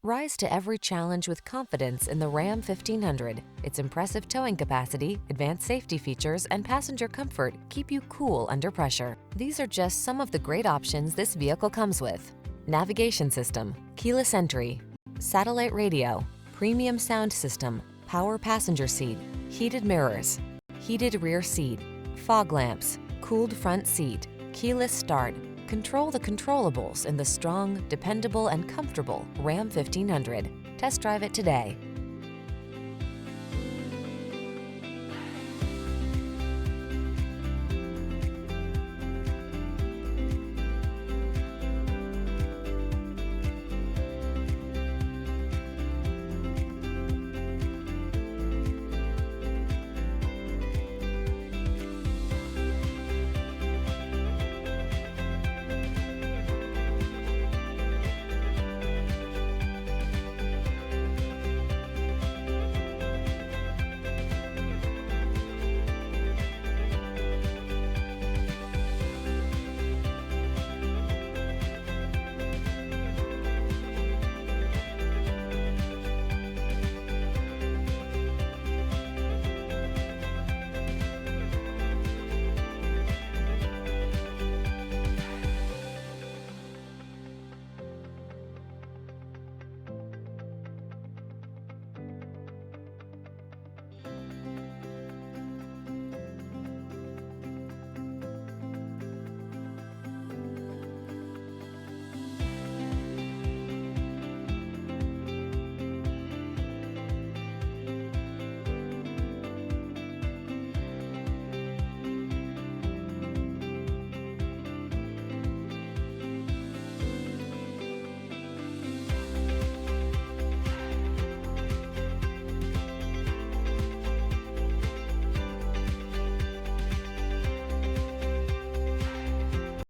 Rise to every challenge with confidence in the Ram 1500. Its impressive towing capacity, advanced safety features, and passenger comfort keep you cool under pressure. These are just some of the great options this vehicle comes with: navigation system, keyless entry, satellite radio, premium sound system, power passenger seat, heated mirrors, heated rear seat, fog lamps, cooled front seat, keyless start. Control the controllables in the strong, dependable, and comfortable Ram 1500. Test drive it today.